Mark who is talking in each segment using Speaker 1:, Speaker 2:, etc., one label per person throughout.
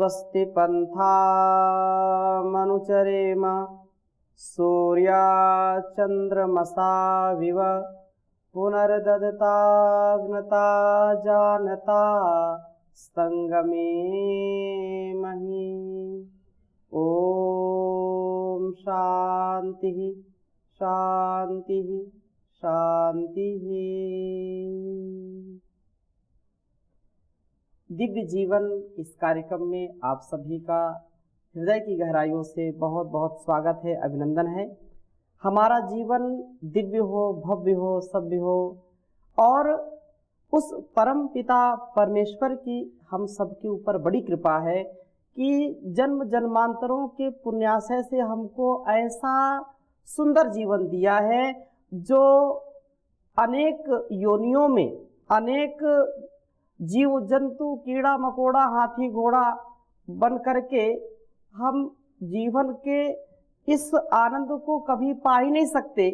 Speaker 1: स्वस्ति पन्थामनुचरेम सूर्याचन्द्रमसा विव पुनर्ददताग्नता जानता संगमे मही। ओम शांति शांति शांति। दिव्य जीवन इस कार्यक्रम में आप सभी का हृदय की गहराइयों से बहुत बहुत स्वागत है, अभिनंदन है। हमारा जीवन दिव्य हो, भव्य हो, सभ्य हो और उस परम पिता परमेश्वर की हम सबके ऊपर बड़ी कृपा है कि जन्म जन्मांतरों के पुण्याशय से हमको ऐसा सुंदर जीवन दिया है जो अनेक योनियों में अनेक जीव जंतु कीड़ा मकोड़ा हाथी घोड़ा बन करके हम जीवन के इस आनंद को कभी पा ही नहीं सकते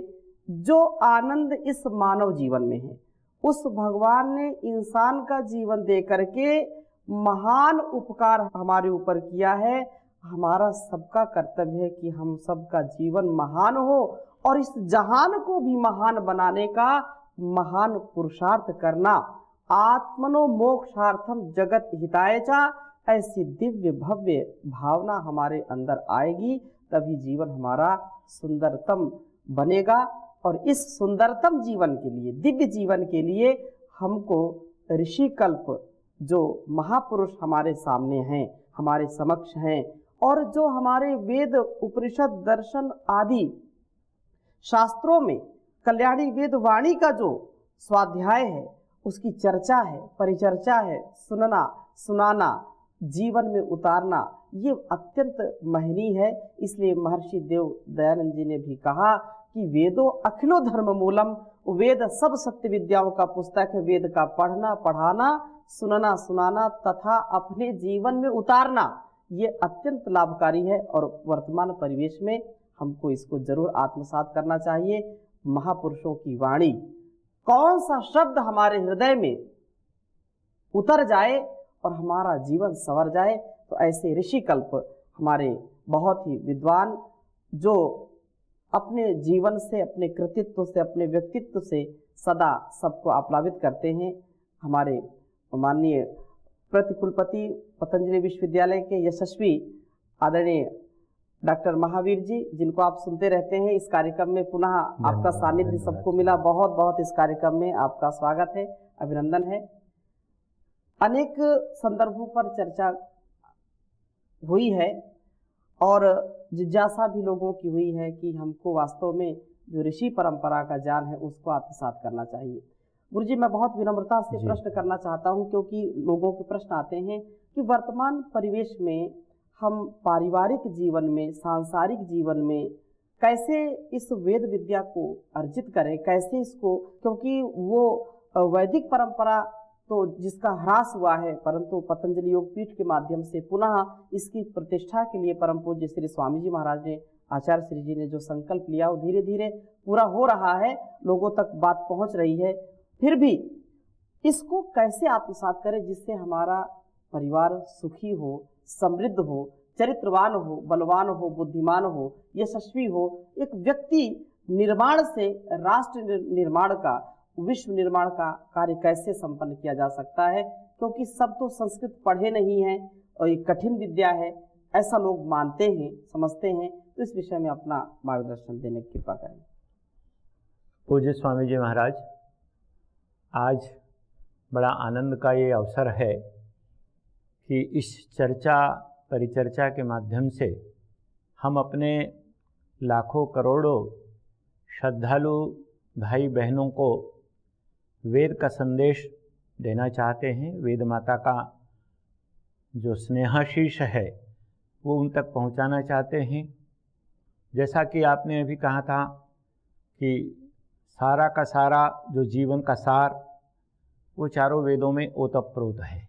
Speaker 1: जो आनंद इस मानव जीवन में है। उस भगवान ने इंसान का जीवन दे करके महान उपकार हमारे ऊपर किया है। हमारा सबका कर्तव्य है कि हम सबका जीवन महान हो और इस जहान को भी महान बनाने का महान पुरुषार्थ करना। आत्मनो मोक्षार्थम जगत हिताय च, ऐसी दिव्य भव्य भावना हमारे अंदर आएगी तभी जीवन हमारा सुंदरतम बनेगा। और इस सुंदरतम जीवन के लिए, दिव्य जीवन के लिए हमको ऋषि कल्प जो महापुरुष हमारे सामने हैं, हमारे समक्ष हैं और जो हमारे वेद उपनिषद दर्शन आदि शास्त्रों में कल्याणी वेद वाणी का जो स्वाध्याय है, उसकी चर्चा है, परिचर्चा है, सुनना सुनाना, जीवन में उतारना, ये अत्यंत महनीय है। इसलिए महर्षि देव दयानंद जी ने भी कहा कि वेदो अखिलो धर्म मूलम, वेद सब सत्य विद्याओं का पुस्तक है। वेद का पढ़ना पढ़ाना, सुनना सुनाना तथा अपने जीवन में उतारना ये अत्यंत लाभकारी है और वर्तमान परिवेश में हमको इसको जरूर आत्मसात करना चाहिए। महापुरुषों की वाणी, कौन सा शब्द हमारे हृदय में उतर जाए और हमारा जीवन संवर जाए। तो ऐसे ऋषि कल्प हमारे बहुत ही विद्वान जो अपने जीवन से, अपने कृतित्व से, अपने व्यक्तित्व से सदा सबको आप्लावित करते हैं। हमारे माननीय प्रतिकुलपति पतंजलि विश्वविद्यालय के यशस्वी आदरणीय डॉक्टर महावीर जी, जिनको आप सुनते रहते हैं, इस कार्यक्रम में पुनः आपका सानिध्य सबको मिला। बहुत बहुत इस कार्यक्रम में आपका स्वागत है, अभिनंदन है। अनेक संदर्भों पर चर्चा हुई है और जिज्ञासा भी लोगों की हुई है कि हमको वास्तव में जो ऋषि परंपरा का ज्ञान है उसको आत्मसात करना चाहिए। गुरु जी, मैं बहुत विनम्रता से प्रश्न करना चाहता हूं क्योंकि लोगों के प्रश्न आते हैं कि वर्तमान परिवेश में हम पारिवारिक जीवन में, सांसारिक जीवन में कैसे इस वेद विद्या को अर्जित करें, कैसे इसको, क्योंकि वो वैदिक परंपरा तो जिसका ह्रास हुआ है, परंतु पतंजलि योग पीठ के माध्यम से पुनः इसकी प्रतिष्ठा के लिए परम पूज्य श्री स्वामी जी महाराज ने, आचार्य श्री जी ने जो संकल्प लिया वो धीरे धीरे पूरा हो रहा है, लोगों तक बात पहुंच रही है। फिर भी इसको कैसे आत्मसात करें जिससे हमारा परिवार सुखी हो, समृद्ध हो, चरित्रवान हो, बलवान हो, बुद्धिमान हो, यशस्वी हो। एक व्यक्ति निर्माण से राष्ट्र निर्माण का, विश्व निर्माण का कार्य कैसे संपन्न किया जा सकता है, क्योंकि सब तो संस्कृत पढ़े नहीं हैं और ये कठिन विद्या है, ऐसा लोग मानते हैं, समझते हैं। तो इस विषय में अपना मार्गदर्शन देने की कृपा करें।
Speaker 2: पूज्य स्वामी जी महाराज, आज बड़ा आनंद का ये अवसर है कि इस चर्चा परिचर्चा के माध्यम से हम अपने लाखों करोड़ों श्रद्धालु भाई बहनों को वेद का संदेश देना चाहते हैं। वेद माता का जो स्नेहाशीष है वो उन तक पहुंचाना चाहते हैं। जैसा कि आपने अभी कहा था कि सारा का सारा जो जीवन का सार वो चारों वेदों में ओतप्रोत है।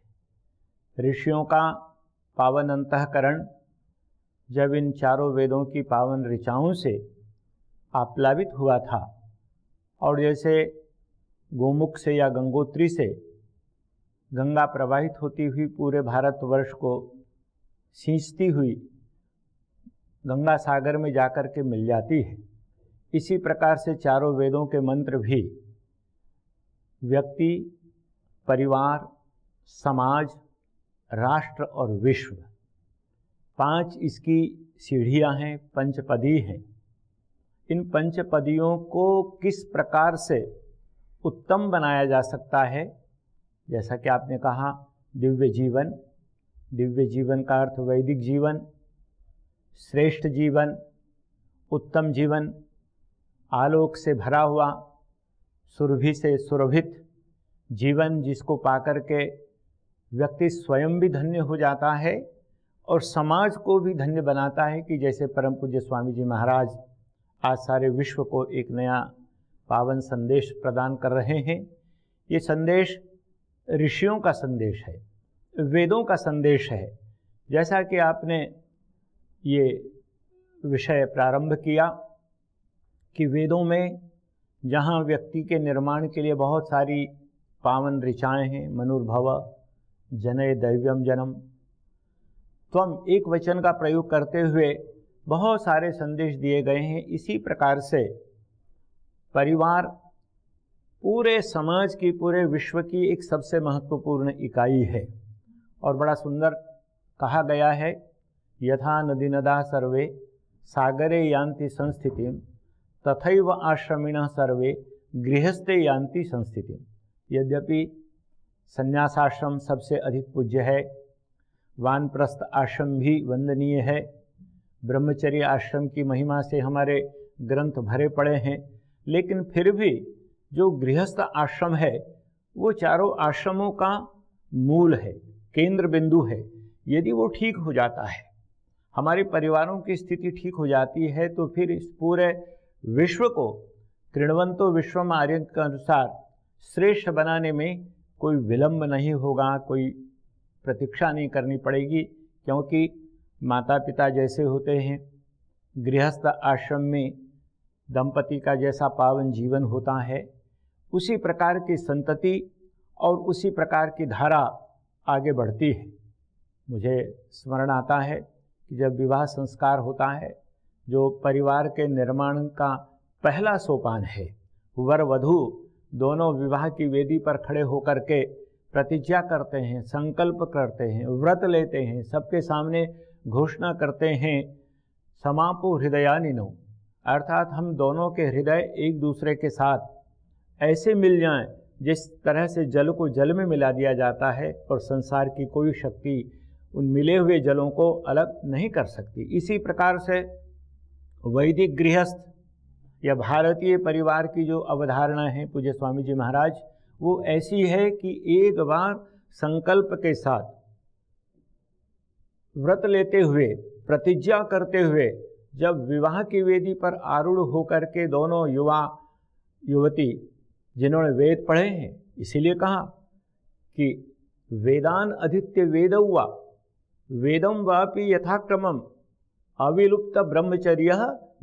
Speaker 2: ऋषियों का पावन अंतःकरण जब इन चारों वेदों की पावन ऋचाओं से आप्लावित हुआ था और जैसे गोमुख से या गंगोत्री से गंगा प्रवाहित होती हुई पूरे भारतवर्ष को सींचती हुई गंगा सागर में जाकर के मिल जाती है। इसी प्रकार से चारों वेदों के मंत्र भी व्यक्ति, परिवार, समाज, राष्ट्र और विश्व, 5 इसकी सीढ़ियां हैं, पंचपदी हैं। इन पंचपदियों को किस प्रकार से उत्तम बनाया जा सकता है, जैसा कि आपने कहा दिव्य जीवन, दिव्य जीवन का अर्थ वैदिक जीवन, श्रेष्ठ जीवन, उत्तम जीवन, आलोक से भरा हुआ, सुरभि से सुरभित जीवन, जिसको पाकर के व्यक्ति स्वयं भी धन्य हो जाता है और समाज को भी धन्य बनाता है। कि जैसे परम पूज्य स्वामी जी महाराज आज सारे विश्व को एक नया पावन संदेश प्रदान कर रहे हैं। ये संदेश ऋषियों का संदेश है, वेदों का संदेश है। जैसा कि आपने ये विषय प्रारंभ किया कि वेदों में जहाँ व्यक्ति के निर्माण के लिए बहुत सारी पावन ऋचाएँ हैं, मनुर्भव जनय दैव्यम जनम, त्वम एक वचन का प्रयोग करते हुए बहुत सारे संदेश दिए गए हैं। इसी प्रकार से परिवार पूरे समाज की, पूरे विश्व की एक सबसे महत्वपूर्ण इकाई है। और बड़ा सुंदर कहा गया है, यथा नदी नदा सर्वे सागरे यान्ति संस्थितिं तथैव आश्रमिणः सर्वे गृहस्थे यान्ति संस्थितिं। यद्यपि संन्यासाश्रम सबसे अधिक पूज्य है, वानप्रस्थ आश्रम भी वंदनीय है, ब्रह्मचर्य आश्रम की महिमा से हमारे ग्रंथ भरे पड़े हैं, लेकिन फिर भी जो गृहस्थ आश्रम है वो चारों आश्रमों का मूल है, केंद्र बिंदु है। यदि वो ठीक हो जाता है, हमारे परिवारों की स्थिति ठीक हो जाती है, तो फिर इस पूरे विश्व को कृण्वन्तो विश्वम आर्य के अनुसार श्रेष्ठ बनाने में कोई विलंब नहीं होगा, कोई प्रतीक्षा नहीं करनी पड़ेगी। क्योंकि माता पिता जैसे होते हैं, गृहस्थ आश्रम में दंपति का जैसा पावन जीवन होता है, उसी प्रकार की संतति और उसी प्रकार की धारा आगे बढ़ती है। मुझे स्मरण आता है कि जब विवाह संस्कार होता है, जो परिवार के निर्माण का पहला सोपान है, वर वधू दोनों विवाह की वेदी पर खड़े होकर के प्रतिज्ञा करते हैं, संकल्प करते हैं, व्रत लेते हैं, सबके सामने घोषणा करते हैं, समापो हृदयानिनो, अर्थात हम दोनों के हृदय एक दूसरे के साथ ऐसे मिल जाएं जिस तरह से जल को जल में मिला दिया जाता है और संसार की कोई शक्ति उन मिले हुए जलों को अलग नहीं कर सकती। इसी प्रकार से वैदिक गृहस्थ या भारतीय परिवार की जो अवधारणा है पूज्य स्वामी जी महाराज, वो ऐसी है कि एक बार संकल्प के साथ व्रत लेते हुए, प्रतिज्ञा करते हुए, जब विवाह की वेदी पर आरूढ़ होकर के दोनों युवा युवती जिन्होंने वेद पढ़े हैं, इसीलिए कहा कि वेदान अधीत्य वेदौवा वेदम वापि यथाक्रमम अविलुप्त ब्रह्मचर्य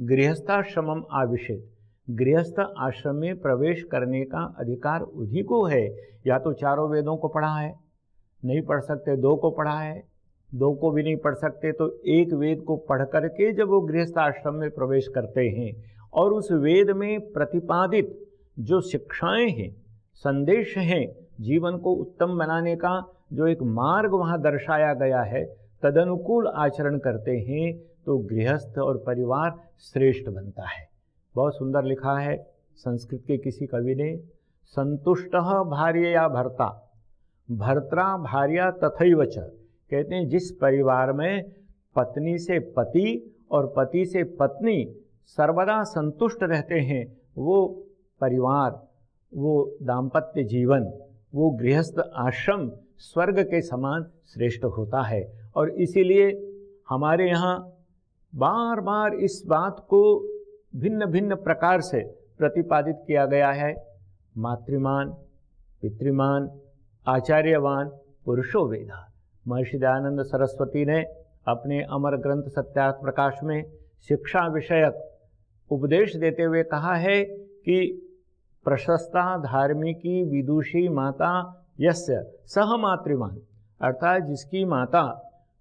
Speaker 2: गृहस्थाश्रमम आविशेत। गृहस्थ आश्रम में प्रवेश करने का अधिकार उन्हीं को है। या तो चारों वेदों को पढ़ा है, नहीं पढ़ सकते 2 को पढ़ा है, 2 को भी नहीं पढ़ सकते तो एक वेद को पढ़ करके जब वो गृहस्थ आश्रम में प्रवेश करते हैं और उस वेद में प्रतिपादित जो शिक्षाएं हैं, संदेश हैं, जीवन को उत्तम बनाने का जो एक मार्ग वहाँ दर्शाया गया है, तदनुकूल आचरण करते हैं तो गृहस्थ और परिवार श्रेष्ठ बनता है। बहुत सुंदर लिखा है संस्कृत के किसी कवि ने, संतुष्टः भार्यया भर्ता भर्त्रा भार्या तथैव च। कहते हैं जिस परिवार में पत्नी से पति और पति से पत्नी सर्वदा संतुष्ट रहते हैं, वो परिवार, वो दाम्पत्य जीवन, वो गृहस्थ आश्रम स्वर्ग के समान श्रेष्ठ होता है। और इसीलिए हमारे यहाँ बार बार इस बात को भिन्न भिन्न प्रकार से प्रतिपादित किया गया है। मातृमान, पितृमान, आचार्यवान पुरुषो वेदा। महर्षि दयानंद सरस्वती ने अपने अमर ग्रंथ सत्यार्थ प्रकाश में शिक्षा विषयक उपदेश देते हुए कहा है कि प्रशस्ता धार्मिकी विदुषी माता यस्य सह मातृमान, अर्थात जिसकी माता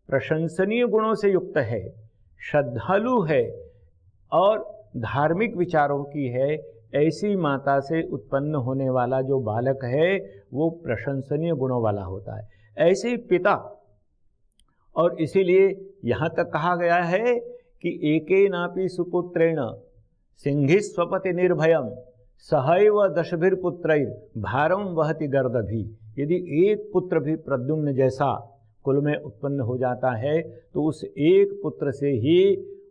Speaker 2: प्रशंसनीय गुणों से युक्त है, श्रद्धालु है और धार्मिक विचारों की है, ऐसी माता से उत्पन्न होने वाला जो बालक है वो प्रशंसनीय गुणों वाला होता है। ऐसे ही पिता, और इसीलिए यहाँ तक कहा गया है कि एकेनापि सुपुत्रेण सिंहिस्वपति निर्भयम सहैव दशभिर्पुत्रैर भारम वहति गर्दभी। यदि एक पुत्र भी प्रद्युम्न जैसा कुल में उत्पन्न हो जाता है तो उस एक पुत्र से ही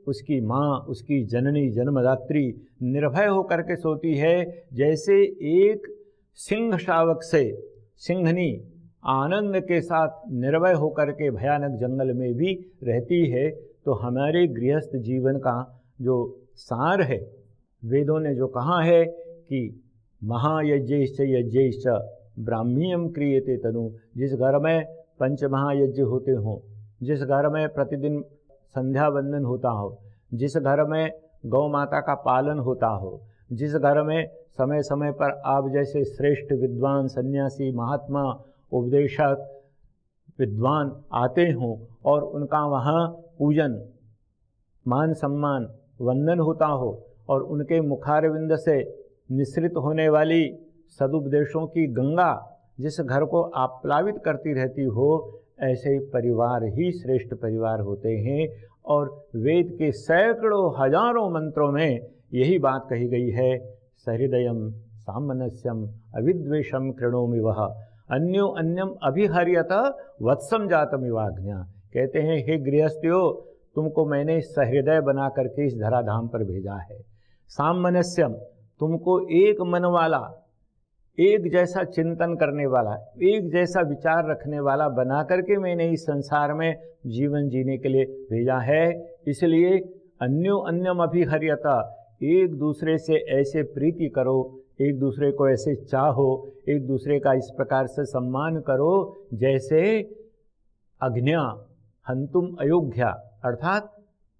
Speaker 2: उसकी माँ, उसकी जननी जन्मदात्री निर्भय होकर के सोती है। जैसे एक सिंह शावक से सिंहनी आनंद के साथ निर्भय होकर के भयानक जंगल में भी रहती है, तो हमारे गृहस्थ जीवन का जो सार है, वेदों ने जो कहा है कि महायज्ञश्च यज्ञश्च ब्राह्मीयम क्रियते तनु, जिस घर में पंच महायज्ञ होते हों, जिस घर में प्रतिदिन संध्या वंदन होता हो, जिस घर में गौ माता का पालन होता हो, जिस घर में समय समय पर आप जैसे श्रेष्ठ विद्वान सन्यासी महात्मा उपदेशक विद्वान आते हों और उनका वहाँ पूजन मान सम्मान वंदन होता हो और उनके मुखारविंद से निसृत होने वाली सदुपदेशों की गंगा जिस घर को आप्लावित करती रहती हो, ऐसे परिवार ही श्रेष्ठ परिवार होते हैं। और वेद के सैकड़ों हजारों मंत्रों में यही बात कही गई है, सहृदयम सामनस्यम अविद्वेषम कृणोमि वह अन्यो अन्यम अभिहर्यत वत्सम जातमिवाज्ञा। कहते हैं हे गृहस्थियों, तुमको मैंने सहृदय बना करके इस धराधाम पर भेजा है। सामनस्यम, तुमको एक मन वाला, एक जैसा चिंतन करने वाला, एक जैसा विचार रखने वाला बना करके मैंने इस संसार में जीवन जीने के लिए भेजा है। इसलिए अन्यो अन्यम अभिहर्यता, एक दूसरे से ऐसे प्रीति करो, एक दूसरे को ऐसे चाहो, एक दूसरे का इस प्रकार से सम्मान करो जैसे अग्न्या हंतुम अयोग्या, अर्थात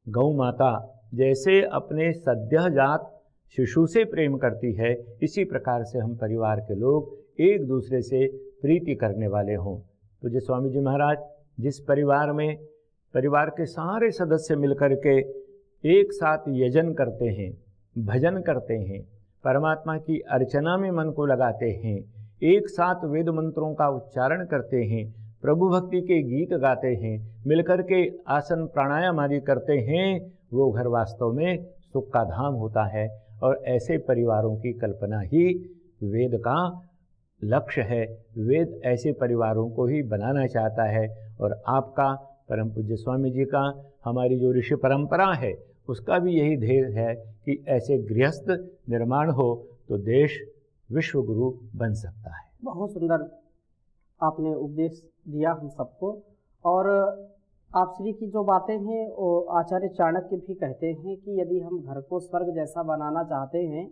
Speaker 2: गौ माता जैसे अपने सद्यजात शिशु से प्रेम करती है, इसी प्रकार से हम परिवार के लोग एक दूसरे से प्रीति करने वाले हों। तो जो स्वामी जी महाराज जिस परिवार में परिवार के सारे सदस्य मिलकर के एक साथ यजन करते हैं, भजन करते हैं, परमात्मा की अर्चना में मन को लगाते हैं, एक साथ वेद मंत्रों का उच्चारण करते हैं, प्रभु भक्ति के गीत गाते हैं, मिलकर के आसन प्राणायाम आदि करते हैं, वो घर वास्तव में सुख का धाम होता है। और ऐसे परिवारों की कल्पना ही वेद का लक्ष्य है। वेद ऐसे परिवारों को ही बनाना चाहता है। और आपका परम पूज्य स्वामी जी का, हमारी जो ऋषि परंपरा है, उसका भी यही ध्येय है कि ऐसे गृहस्थ निर्माण हो तो देश विश्व गुरु बन सकता है।
Speaker 1: बहुत सुंदर आपने उपदेश दिया हम सबको। और आप श्री की जो बातें हैं वो आचार्य चाणक्य भी कहते हैं कि यदि हम घर को स्वर्ग जैसा बनाना चाहते हैं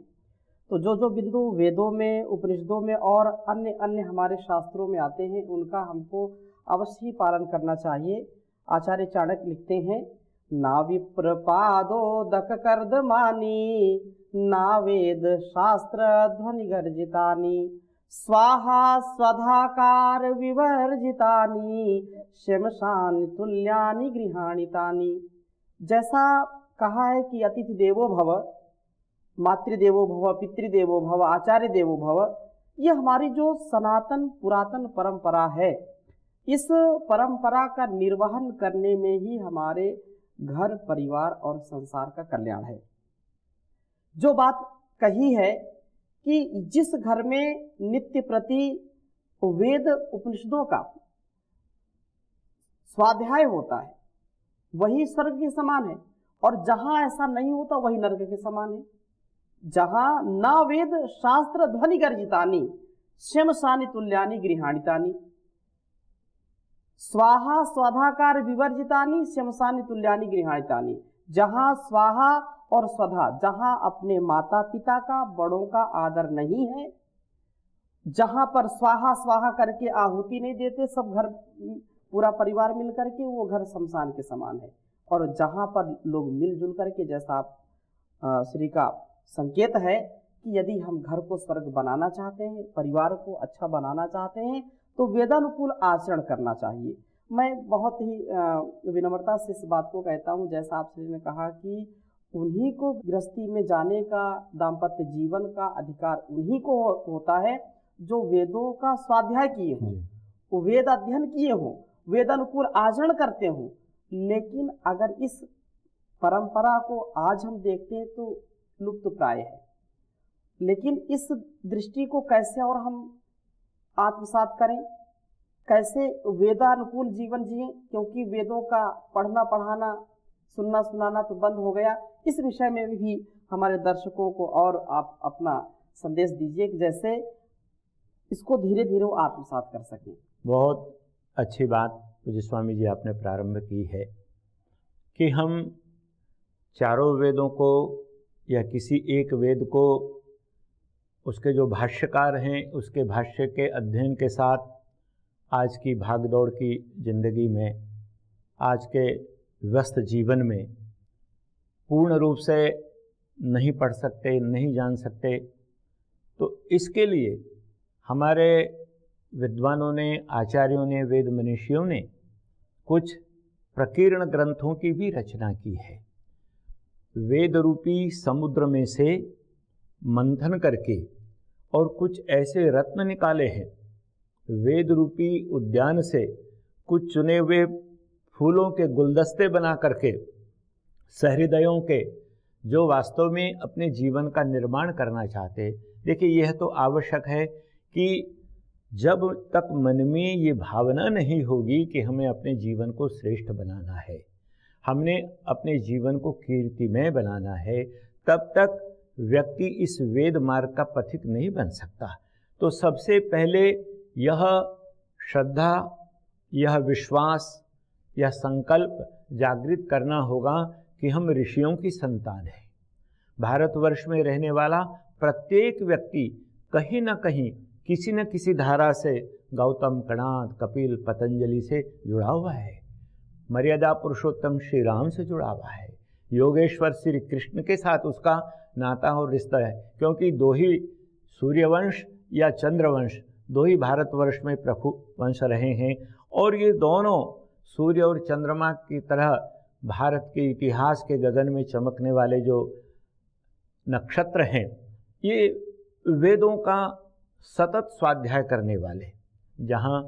Speaker 1: तो जो जो बिंदु वेदों में, उपनिषदों में और अन्य अन्य हमारे शास्त्रों में आते हैं उनका हमको अवश्य ही पालन करना चाहिए। आचार्य चाणक्य लिखते हैं, ना विप्र पादोदक कर्दमानी, ना वेद शास्त्र ध्वनि गर्जितानि, स्वाहा स्वधाकार विवर्जितानि, शमशान तुल्यानि गृहाणितानि। जैसा कहा है कि अतिथि देवो भव, मातृदेवो भव, पितृदेवो भव, आचार्य देवो भव, ये हमारी जो सनातन पुरातन परंपरा है, इस परंपरा का निर्वहन करने में ही हमारे घर परिवार और संसार का कल्याण है। जो बात कही है कि जिस घर में नित्य प्रति वेद उपनिषदों का स्वाध्याय होता है वही स्वर्ग के समान है, और जहां ऐसा नहीं होता वही नरक के समान है। जहां ना वेद शास्त्र ध्वनि गर्जितानि, शमशानि तुल्यानि गृहाणितानि, स्वाहा स्वाधाकार विवर्जितानि, शमशानि तुल्यानि गृहाणितानि। जहां स्वाहा और स्वधा, जहां अपने माता पिता का, बड़ों का आदर नहीं है, जहां पर स्वाहा स्वाहा करके आहुति नहीं देते सब घर पूरा परिवार मिल करके, वो घर शमशान के समान है। और जहां पर लोग मिलजुल करके, जैसा आप श्री का संकेत है कि यदि हम घर को स्वर्ग बनाना चाहते हैं, परिवार को अच्छा बनाना चाहते हैं, तो वेदानुकूल आचरण करना चाहिए। मैं बहुत ही विनम्रता से इस बात को कहता हूँ, जैसा आपने ने कहा कि उन्हीं को गृहस्थी में जाने का, दाम्पत्य जीवन का अधिकार उन्हीं को होता है जो वेदों का स्वाध्याय किए हों, वो वेद अध्ययन किए हों, वेद अनुकूल आचरण करते हों। लेकिन अगर इस परंपरा को आज हम देखते हैं तो लुप्त प्राय है। लेकिन इस दृष्टि को कैसे और हम आत्मसात करें, कैसे वेदानुकूल जीवन जिए, क्योंकि वेदों का पढ़ना पढ़ाना सुनना सुनाना तो बंद हो गया। इस विषय में भी हमारे दर्शकों को और आप अपना संदेश दीजिए कि जैसे इसको धीरे धीरे वो आत्मसात कर सकें।
Speaker 2: बहुत अच्छी बात पूज्य स्वामी जी आपने प्रारंभ की है कि हम चारों वेदों को या किसी एक वेद को उसके जो भाष्यकार हैं उसके भाष्य के अध्ययन के साथ आज की भागदौड़ की जिंदगी में, आज के व्यस्त जीवन में पूर्ण रूप से नहीं पढ़ सकते, नहीं जान सकते। तो इसके लिए हमारे विद्वानों ने, आचार्यों ने, वेद मनीषियों ने कुछ प्रकीर्ण ग्रंथों की भी रचना की है। वेद रूपी समुद्र में से मंथन करके और कुछ ऐसे रत्न निकाले हैं, वेद रूपी उद्यान से कुछ चुने हुए फूलों के गुलदस्ते बना करके सहृदयों के जो वास्तव में अपने जीवन का निर्माण करना चाहते। देखिए, यह तो आवश्यक है कि जब तक मन में ये भावना नहीं होगी कि हमें अपने जीवन को श्रेष्ठ बनाना है, हमने अपने जीवन को कीर्तिमय बनाना है, तब तक व्यक्ति इस वेद मार्ग का पथिक नहीं बन सकता। तो सबसे पहले यह श्रद्धा, यह विश्वास, यह संकल्प जागृत करना होगा कि हम ऋषियों की संतान हैं। भारतवर्ष में रहने वाला प्रत्येक व्यक्ति कहीं न कहीं किसी न किसी धारा से गौतम, कणाद, कपिल, पतंजलि से जुड़ा हुआ है, मर्यादा पुरुषोत्तम श्री राम से जुड़ा हुआ है, योगेश्वर श्री कृष्ण के साथ उसका नाता और रिश्ता है। क्योंकि दो ही सूर्यवंश या चंद्रवंश, दो ही भारतवर्ष में प्रमुख वंश रहे हैं, और ये दोनों सूर्य और चंद्रमा की तरह भारत के इतिहास के गगन में चमकने वाले जो नक्षत्र हैं, ये वेदों का सतत स्वाध्याय करने वाले। जहाँ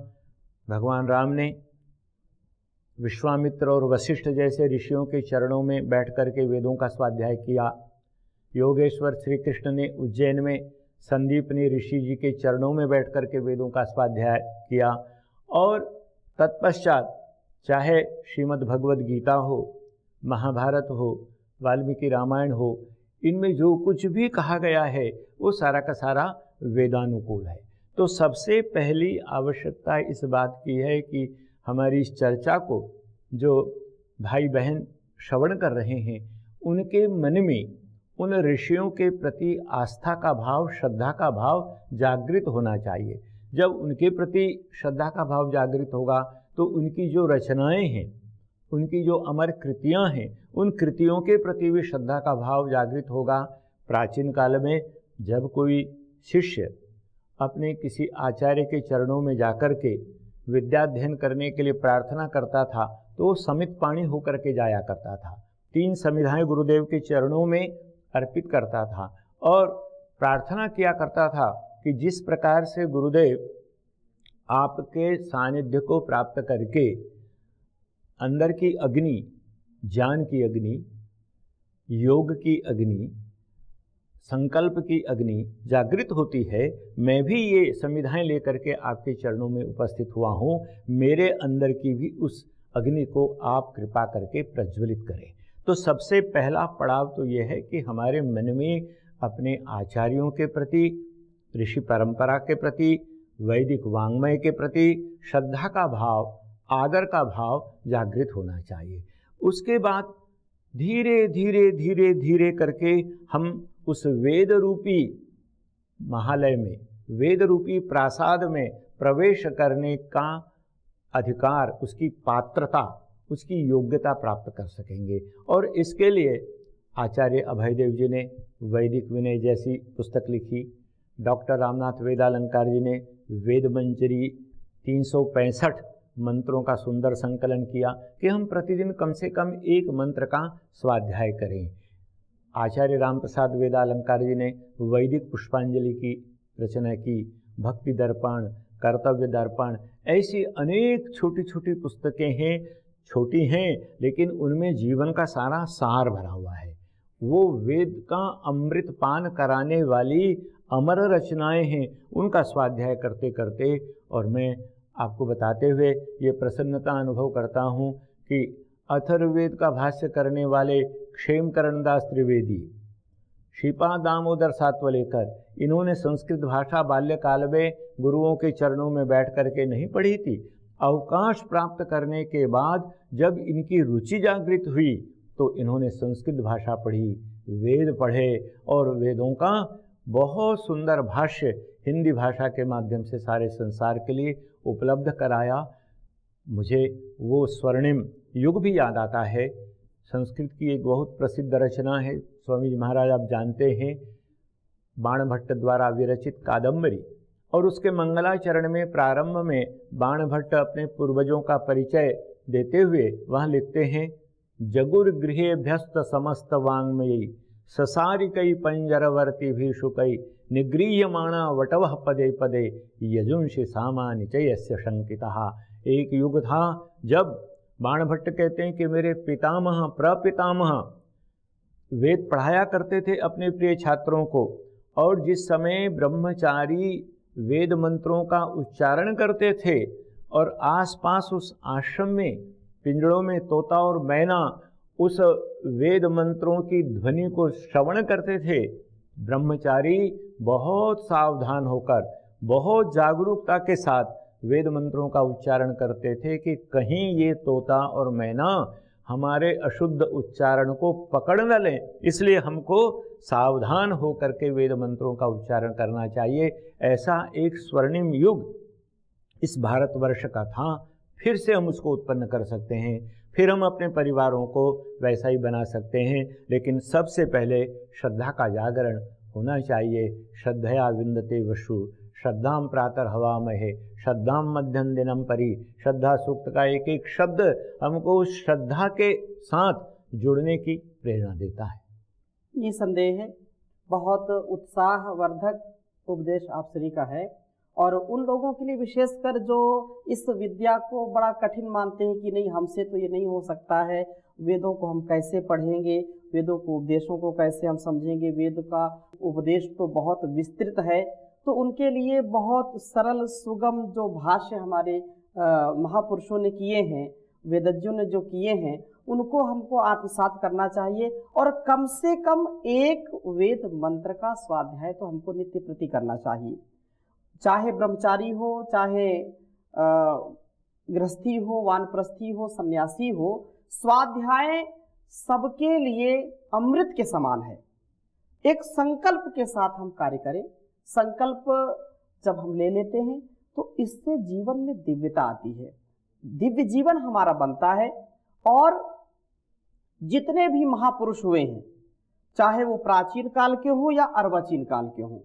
Speaker 2: भगवान राम ने विश्वामित्र और वशिष्ठ जैसे ऋषियों के चरणों में बैठ कर के वेदों का स्वाध्याय किया, योगेश्वर श्री कृष्ण ने उज्जैन में संदीपनी ऋषि जी के चरणों में बैठ कर के वेदों का स्वाध्याय किया, और तत्पश्चात चाहे श्रीमद् भगवद गीता हो, महाभारत हो, वाल्मीकि रामायण हो, इनमें जो कुछ भी कहा गया है वो सारा का सारा वेदानुकूल है। तो सबसे पहली आवश्यकता इस बात की है कि हमारी इस चर्चा को जो भाई बहन श्रवण कर रहे हैं, उनके मन में उन ऋषियों के प्रति आस्था का भाव, श्रद्धा का भाव जागृत होना चाहिए। जब उनके प्रति श्रद्धा का भाव जागृत होगा तो उनकी जो रचनाएं हैं, उनकी जो अमर कृतियां हैं, उन कृतियों के प्रति भी श्रद्धा का भाव जागृत होगा। प्राचीन काल में जब कोई शिष्य अपने किसी आचार्य के चरणों में जाकर के विद्याध्ययन करने के लिए प्रार्थना करता था तो वो समित पाणी होकर के जाया करता था, 3 समिधाएं गुरुदेव के चरणों में अर्पित करता था और प्रार्थना किया करता था कि जिस प्रकार से गुरुदेव आपके सानिध्य को प्राप्त करके अंदर की अग्नि, ज्ञान की अग्नि, योग की अग्नि, संकल्प की अग्नि जागृत होती है, मैं भी ये संविधाएं लेकर के आपके चरणों में उपस्थित हुआ हूँ, मेरे अंदर की भी उस अग्नि को आप कृपा करके प्रज्वलित करें। तो सबसे पहला पड़ाव तो ये है कि हमारे मन में अपने आचार्यों के प्रति, ऋषि परंपरा के प्रति, वैदिक वाङ्मय के प्रति श्रद्धा का भाव, आदर का भाव जागृत होना चाहिए। उसके बाद धीरे धीरे धीरे धीरे करके हम उस वेद रूपी महालय में, वेद रूपी प्रासाद में प्रवेश करने का अधिकार, उसकी पात्रता, उसकी योग्यता प्राप्त कर सकेंगे। और इसके लिए आचार्य अभयदेव जी ने वैदिक विनय जैसी पुस्तक लिखी, डॉक्टर रामनाथ वेदालंकार जी ने वेद मंजरी 365 मंत्रों का सुंदर संकलन किया कि हम प्रतिदिन कम से कम एक मंत्र का स्वाध्याय करें। आचार्य रामप्रसाद वेदालंकार जी ने वैदिक पुष्पांजलि की रचना की, भक्ति दर्पण, कर्तव्य दर्पण, ऐसी अनेक छोटी छोटी पुस्तकें हैं, छोटी हैं लेकिन उनमें जीवन का सारा सार भरा हुआ है। वो वेद का अमृत पान कराने वाली अमर रचनाएं हैं, उनका स्वाध्याय करते करते और मैं आपको बताते हुए ये प्रसन्नता अनुभव करता हूँ कि अथर्ववेद का भाष्य करने वाले क्षेमकरण दास त्रिवेदी, श्रीपाद दामोदर सातवलेकर, इन्होंने संस्कृत भाषा बाल्यकाल में गुरुओं के चरणों में बैठ करके नहीं पढ़ी थी। अवकाश प्राप्त करने के बाद जब इनकी रुचि जागृत हुई तो इन्होंने संस्कृत भाषा पढ़ी, वेद पढ़े और वेदों का बहुत सुंदर भाष्य हिंदी भाषा के माध्यम से सारे संसार के लिए उपलब्ध कराया। मुझे वो स्वर्णिम युग भी याद आता है। संस्कृत की एक बहुत प्रसिद्ध रचना है, स्वामी जी महाराज आप जानते हैं, बाणभट्ट द्वारा विरचित कादम्बरी, और उसके मंगलाचरण में प्रारंभ में बाणभट्ट अपने पूर्वजों का परिचय देते हुए वहाँ लिखते हैं, जगुर गृहेभ्यस्त समस्त वाङ्मयी ससारिकई पंजरवर्ती भी शुकई निगृह्यमाणा वटवः पदे पदे यजुंषि सामा निचयस्य शंकितः। एक युग था जब बाणभट्ट कहते हैं कि मेरे पितामह प्रपितामह वेद पढ़ाया करते थे अपने प्रिय छात्रों को, और जिस समय ब्रह्मचारी वेद मंत्रों का उच्चारण करते थे और आसपास उस आश्रम में पिंजड़ों में तोता और मैना उस वेद मंत्रों की ध्वनि को श्रवण करते थे, ब्रह्मचारी बहुत सावधान होकर बहुत जागरूकता के साथ वेद मंत्रों का उच्चारण करते थे कि कहीं ये तोता और मैना हमारे अशुद्ध उच्चारण को पकड़ न लें, इसलिए हमको सावधान होकर के वेद मंत्रों का उच्चारण करना चाहिए। ऐसा एक स्वर्णिम युग इस भारतवर्ष का था, फिर से हम उसको उत्पन्न कर सकते हैं, फिर हम अपने परिवारों को वैसा ही बना सकते हैं, लेकिन सबसे पहले श्रद्धा का जागरण होना चाहिए। श्रद्धया विंदते वशु श्रद्धाम प्रातः हवामहे श्रद्धाम मध्यम दिनम परि। श्रद्धा सूक्त का एक एक शब्द हमको उस श्रद्धा के साथ जुड़ने की प्रेरणा देता है।
Speaker 1: निसंदेह है बहुत उत्साहवर्धक उपदेश आप श्री का है, और उन लोगों के लिए विशेषकर जो इस विद्या को बड़ा कठिन मानते हैं कि नहीं हमसे तो ये नहीं हो सकता है, वेदों को हम कैसे पढ़ेंगे, वेदों को उपदेशों को कैसे हम समझेंगे, वेद का उपदेश तो बहुत विस्तृत है, तो उनके लिए बहुत सरल सुगम जो भाष्य हमारे महापुरुषों ने किए हैं, वेदज्ञों ने जो किए हैं, उनको हमको आत्मसात करना चाहिए, और कम से कम एक वेद मंत्र का स्वाध्याय तो हमको नित्य प्रति करना चाहिए। चाहे ब्रह्मचारी हो, चाहे गृहस्थी हो, वानप्रस्थी हो, सन्यासी हो, स्वाध्याय सबके लिए अमृत के समान है। एक संकल्प के साथ हम कार्य करें, संकल्प जब हम ले लेते हैं तो इससे जीवन में दिव्यता आती है, दिव्य जीवन हमारा बनता है। और जितने भी महापुरुष हुए हैं, चाहे वो प्राचीन काल के हो या अर्वाचीन काल के हो,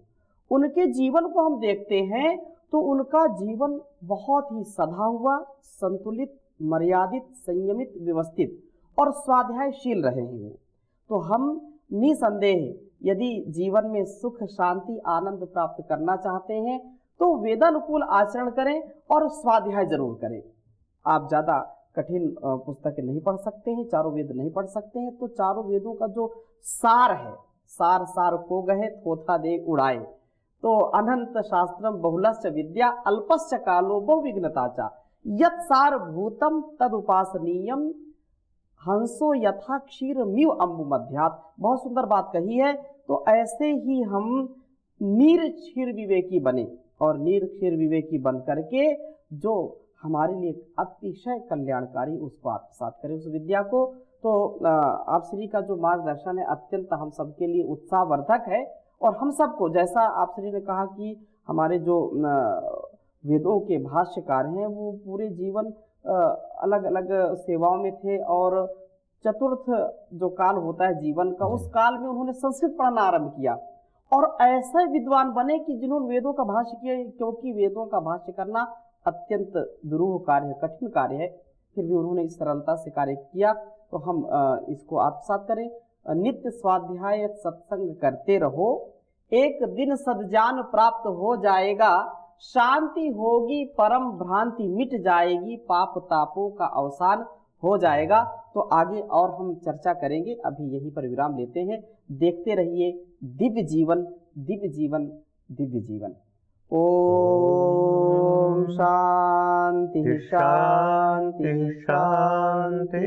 Speaker 1: उनके जीवन को हम देखते हैं तो उनका जीवन बहुत ही सधा हुआ, संतुलित, मर्यादित, संयमित, व्यवस्थित और स्वाध्यायशील रहे हैं वो। तो हम निसंदेह यदि जीवन में सुख, शांति, आनंद प्राप्त करना चाहते हैं तो वेदानुकूल आचरण करें और स्वाध्याय जरूर करें। आप ज़्यादा कठिन पुस्तकें नहीं पढ़ सकते हैं, चारों वेद नहीं पढ़ सकते हैं, तो चारों वेदों का जो सार है, सार सार को गहे थोथा दे उड़ाए, तो अनंत शास्त्रम बहुलश्च विद्या अल्पश्च कालो बहुविघ्नताचा यत् सार भूतम तद उपासनीयम हंसो यथा क्षीर मिव अम्बु मध्यात्। बहुत सुंदर बात कही है। तो ऐसे ही हम नीर क्षीर विवेकी बने, और नीर क्षीर विवेकी बन करके जो हमारे लिए अतिशय कल्याणकारी उसको आत्मसात करें, उस विद्या को। तो आप श्री का जो मार्गदर्शन है अत्यंत हम सबके लिए उत्साहवर्धक है, और हम सबको, जैसा आप श्री ने कहा कि हमारे जो वेदों के भाष्यकार हैं वो पूरे जीवन अलग अलग सेवाओं में थे, और चतुर्थ जो काल होता है जीवन का, उस काल में उन्होंने संस्कृत पढ़ना आरंभ किया, और ऐसे विद्वान बने कि जिन्होंने वेदों का भाष्य किया, क्योंकि वेदों का भाष्य करना अत्यंत दुरूह कार्य है, कठिन कार्य है, फिर भी उन्होंने इस सरलता से कार्य किया। तो हम इसको आत्मसात करें। नित्य स्वाध्याय सत्संग करते रहो, एक दिन सद्जान प्राप्त हो जाएगा, शांति होगी परम भ्रांति मिट जाएगी, पाप तापों का अवसान हो जाएगा। तो आगे और हम चर्चा करेंगे, अभी यहीं पर विराम लेते हैं। देखते रहिए दिव्य जीवन, दिव्य जीवन, दिव्य जीवन। ओम शांति शांति शांति।